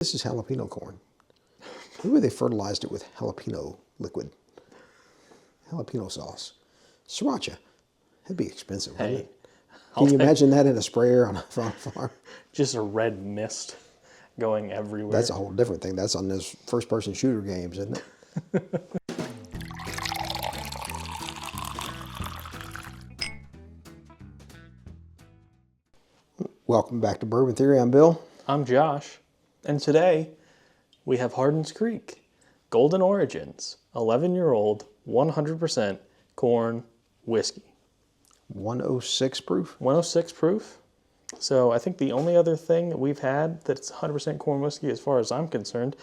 This is jalapeno corn. Maybe they fertilized it with jalapeno liquid. Jalapeno sauce. Sriracha. That'd be expensive, wouldn't it? Can you imagine that in a sprayer on a farm? Just a red mist going everywhere. That's a whole different thing. That's on those first-person shooter games, isn't it? Welcome back to Bourbon Theory. I'm Bill. I'm Josh. And today we have Hardins Creek Golden Origins 11-year-old 100% corn whiskey. 106 proof? 106 proof. So I think the only other thing that we've had that's 100% corn whiskey, as far as I'm concerned,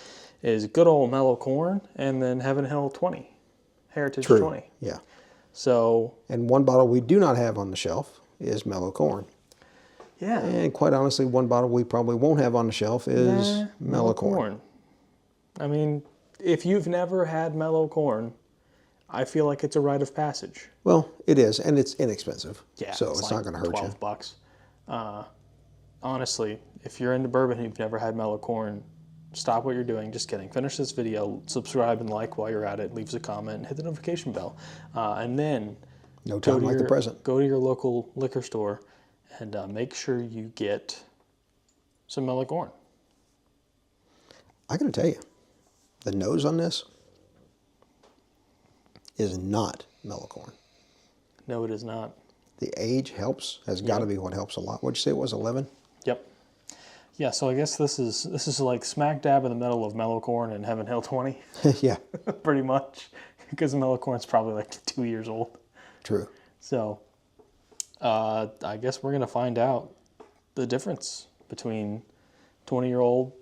is good old mellow corn and then Heaven Hill 20, Heritage True. 20. Yeah. So, and one bottle we do not have on the shelf is mellow corn. yeah. And quite honestly, one bottle we probably won't have on the shelf is mellow corn. I mean, if you've never had mellow corn, I feel like it's a rite of passage. Well, it is, and it's inexpensive. Yeah, so it's like not going to hurt you. $12. Honestly, if you're into bourbon and you've never had mellow corn, stop what you're doing. Just kidding. Finish this video, subscribe and like while you're at it, leave us a comment, and hit the notification bell. And then No time like the present. Go to your local liquor store and make sure you get some mellow corn. I got to tell you, the nose on this is not mellow corn. No, it is not. The age helps, has got to be what helps a lot. What'd you say it was, 11? Yep. Yeah, so I guess this is like smack dab in the middle of mellow corn and Heaven Hill 20. Yeah. Pretty much. Because mellow corn's probably like 2 years old. True. So, I guess we're going to find out the difference between 20-year-old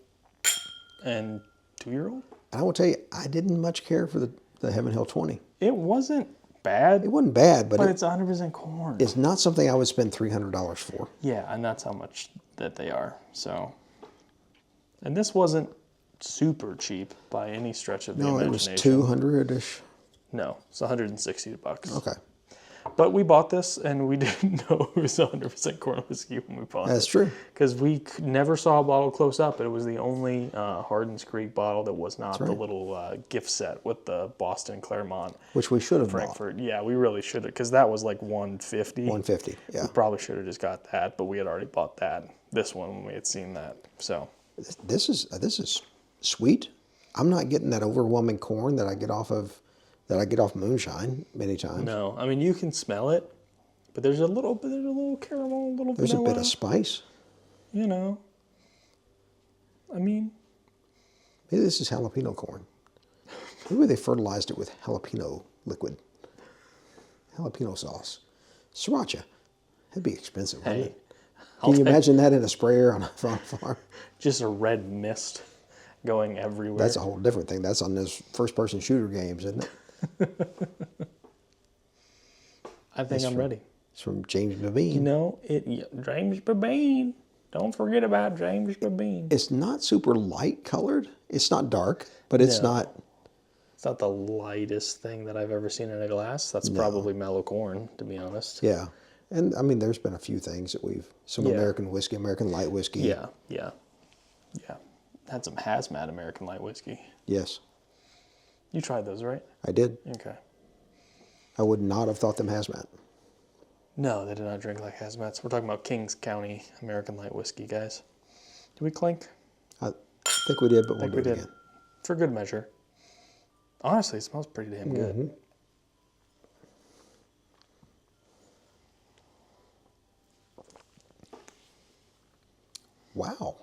and 2-year-old. And I will tell you, I didn't much care for the Heaven Hill 20. It wasn't bad. It wasn't bad, but it's 100% corn. It's not something I would spend $300 for. Yeah, and that's how much that they are. So, and this wasn't super cheap by any stretch of the imagination. No, it was 200-ish. No, it's $160. Okay. But we bought this, and we didn't know it was 100% corn whiskey when we bought it. That's true. Because we never saw a bottle close up. It was the only Hardins Creek bottle that was not the little gift set with the Boston Claremont. Which we should have Frankfurt. Yeah, we really should have, because that was like $150. $150, yeah. We probably should have just got that, but we had already bought this one when we had seen that. So this is sweet. I'm not getting that overwhelming corn that I get off moonshine many times. No, I mean you can smell it, but there's a little caramel, a little vanilla. There's a bit of spice. You know, I mean, maybe this is jalapeno corn. Maybe they fertilized it with jalapeno liquid. Jalapeno sauce. Sriracha. That'd be expensive, wouldn't it? Can you imagine that in a sprayer on a farm? Just a red mist going everywhere. That's a whole different thing. That's on those first-person shooter games, isn't it? I think I'm ready. It's from James Bourbon. You know, James Bourbon. Don't forget about James Bourbon. It's not super light colored. It's not dark, but it's not... It's not the lightest thing that I've ever seen in a glass. That's probably mellow corn, to be honest. Yeah. And, I mean, there's been a few things that some American whiskey, American light whiskey. Yeah. Had some hazmat American light whiskey. Yes. You tried those, right? I did. Okay. I would not have thought them hazmat. No, they did not drink like hazmats. We're talking about Kings County American light whiskey, guys. Did we clink? I think we did, but we'll do it again. For good measure. Honestly, it smells pretty damn good. Wow.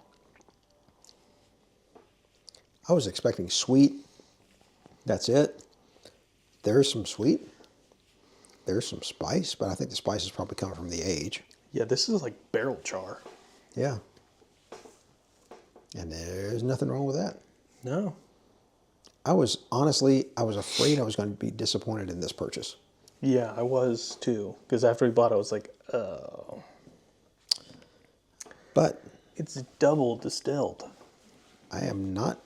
I was expecting sweet. That's it. There's some sweet. There's some spice, but I think the spice is probably coming from the age. Yeah, this is like barrel char. Yeah. And there's nothing wrong with that. No. I was afraid I was going to be disappointed in this purchase. Yeah, I was too. Because after we bought it, I was like, oh. But it's double distilled. I'm not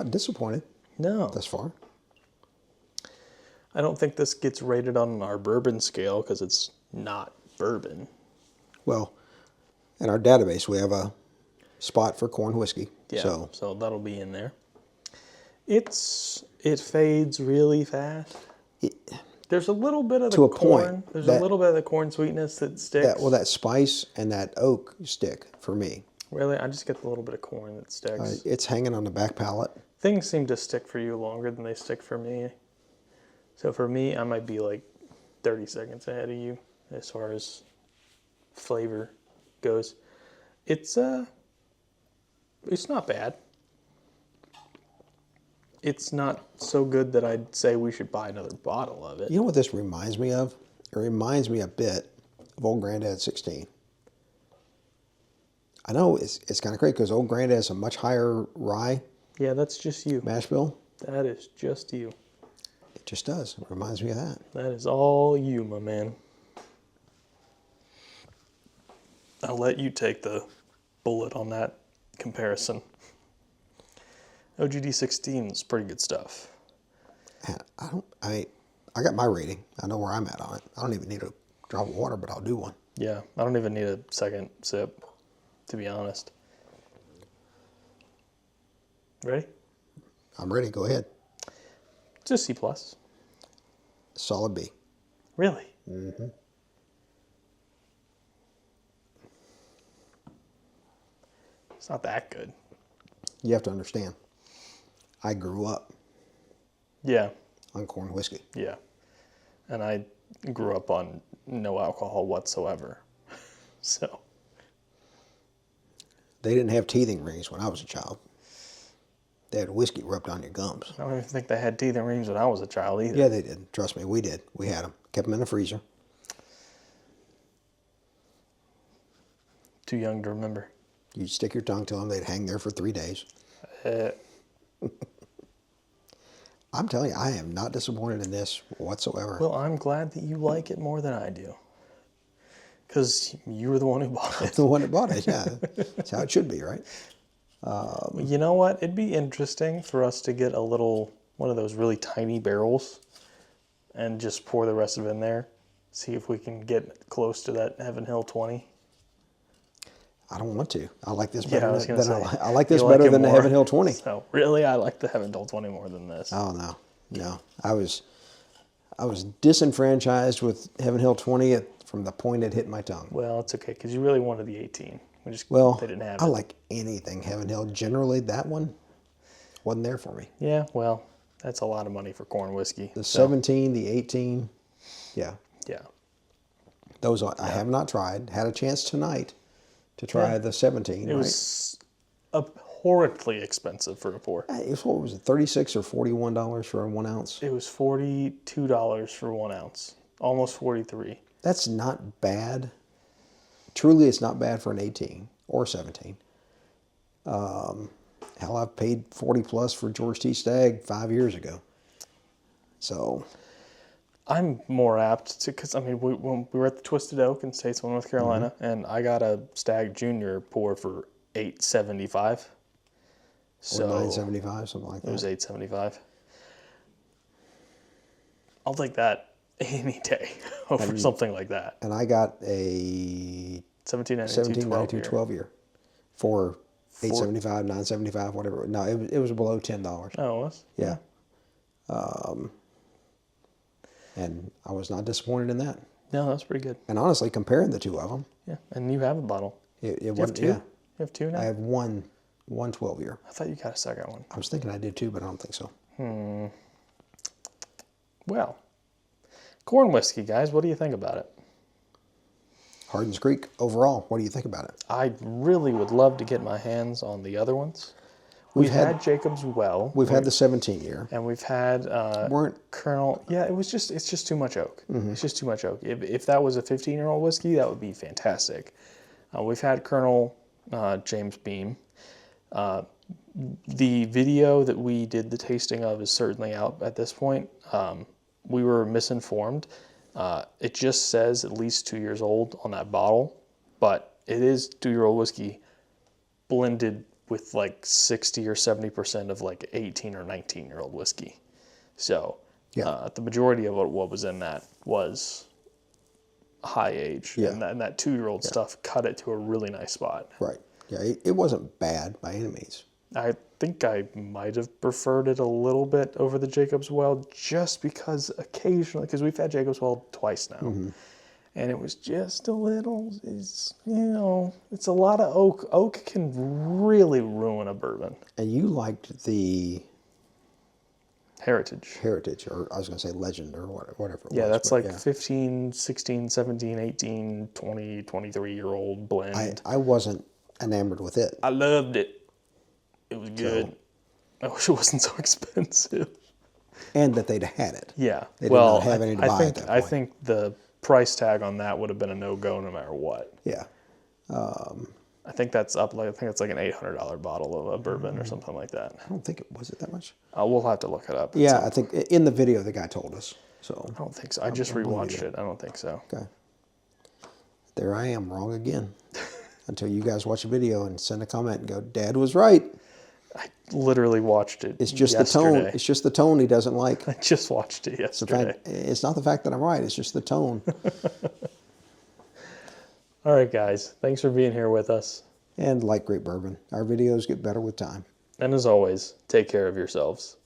disappointed. No. Thus far. I don't think this gets rated on our bourbon scale because it's not bourbon. Well, in our database, we have a spot for corn whiskey. Yeah, So that'll be in there. It fades really fast. There's a little bit of the to a corn. point, There's a little bit of the corn sweetness that sticks. That spice and that oak stick for me. Really, I just get the little bit of corn that sticks. It's hanging on the back palate. Things seem to stick for you longer than they stick for me. So for me, I might be like 30 seconds ahead of you as far as flavor goes. It's not bad. It's not so good that I'd say we should buy another bottle of it. You know what this reminds me of? It reminds me a bit of Old Granddad 16. I know it's kind of great because Old Granddad has a much higher rye. Yeah, that's just you. Mash bill. That is just you. It just does. It reminds me of that. That is all you, my man. I'll let you take the bullet on that comparison. OGD 16 is pretty good stuff. I got my rating. I know where I'm at on it. I don't even need a drop of water, but I'll do one. Yeah, I don't even need a second sip, to be honest. Ready? I'm ready. Go ahead. It's a C+. Solid B. Really? Mm-hmm. It's not that good. You have to understand. I grew up Yeah, on corn whiskey. yeah. And I grew up on no alcohol whatsoever. So, They didn't have teething rings when I was a child. They had whiskey rubbed on your gums. I don't even think they had teething rings when I was a child either. Yeah, they did. Trust me, we did. We had them. Kept them in the freezer. Too young to remember. You'd stick your tongue to them. They'd hang there for 3 days. I'm telling you, I am not disappointed in this whatsoever. Well, I'm glad that you like it more than I do. Because you were the one who bought it. The one that bought it, yeah. That's how it should be, right? You know what? It'd be interesting for us to get one of those really tiny barrels and just pour the rest of it in there. See if we can get close to that Heaven Hill 20. I don't want to. I like this Yeah, better I was than gonna say, I like this you like better it than the more. Heaven Hill 20. So really, I like the Heaven Hill 20 more than this. Oh no. I was disenfranchised with Heaven Hill 20 from the point it hit my tongue. Well, it's okay because you really wanted the 18. They didn't have it. I like anything Heaven Hill. Generally, that one wasn't there for me. Yeah, well, that's a lot of money for corn whiskey. The 17, the 18, yeah. Yeah. Those I have not tried. Had a chance tonight to try the 17. It was abhorrently expensive for a pour. What was it, $36 or $41 for a 1 ounce? It was $42 for 1 ounce, almost $43. That's not bad. Truly, it's not bad for an 18 or 17. Hell, I've paid 40 plus for George T. Stagg 5 years ago. So I'm more apt to, because I mean, when we were at the Twisted Oak in Statesville, North Carolina, and I got a Stagg Junior pour for $8.75. So or $9.75, something like that. It was $8.75. I'll take that any day over something like that. And I got a 1792 12 year for $8.75, $9.75, whatever. No, it was below $10. Oh, it was? Yeah. And I was not disappointed in that. No, that's pretty good. And honestly, comparing the two of them, Yeah, and you have a bottle. it You have wasn't. two? Yeah, You have two now? I have one 12 year. I thought you got a second one. I was thinking I did too, but I don't think so. Well, corn whiskey, guys, what do you think about it? Hardins Creek overall, what do you think about it? I really would love to get my hands on the other ones. We've had Jacob's Well. We've had the 17 year. And we've had Colonel. Yeah, it's just too much oak. It's just too much oak. If that was a 15-year-old whiskey, that would be fantastic. We've had Colonel James Beam. The video that we did the tasting of is certainly out at this point. We were misinformed. It just says at least 2 years old on that bottle, but it is 2-year-old whiskey blended with like 60 or 70% of like 18 or 19-year-old whiskey. So the majority of what was in that was high age. Yeah. And that 2-year-old stuff cut it to a really nice spot. Right. Yeah, it wasn't bad by any means. I think I might have preferred it a little bit over the Jacob's Wild just because occasionally, because we've had Jacob's Wild twice now, and it was just a little, it's a lot of oak. Oak can really ruin a bourbon. And you liked the Heritage. Heritage, or I was going to say Legend, or whatever it was. Yeah, that's but like 15, 16, 17, 18, 20, 23-year-old blend. I wasn't enamored with it. I loved it. It was good. I wish it wasn't so expensive. And that they'd had it. Yeah. They did not have any to buy at that point. I think the price tag on that would have been a no-go no matter what. Yeah. I think that's up. I think it's like an $800 bottle of a bourbon or something like that. I don't think it was that much. We'll have to look it up. Yeah, I think in the video the guy told us. So I don't think so. I just rewatched it. I don't think so. Okay. There I am, wrong again. Until you guys watch a video and send a comment and go, Dad was right. I literally watched it. It's just yesterday. the tone. It's just the tone he doesn't like. I just watched it yesterday. It's not the fact that I'm right. It's just the tone. All right, guys. Thanks for being here with us. And like great bourbon, our videos get better with time. And as always, take care of yourselves.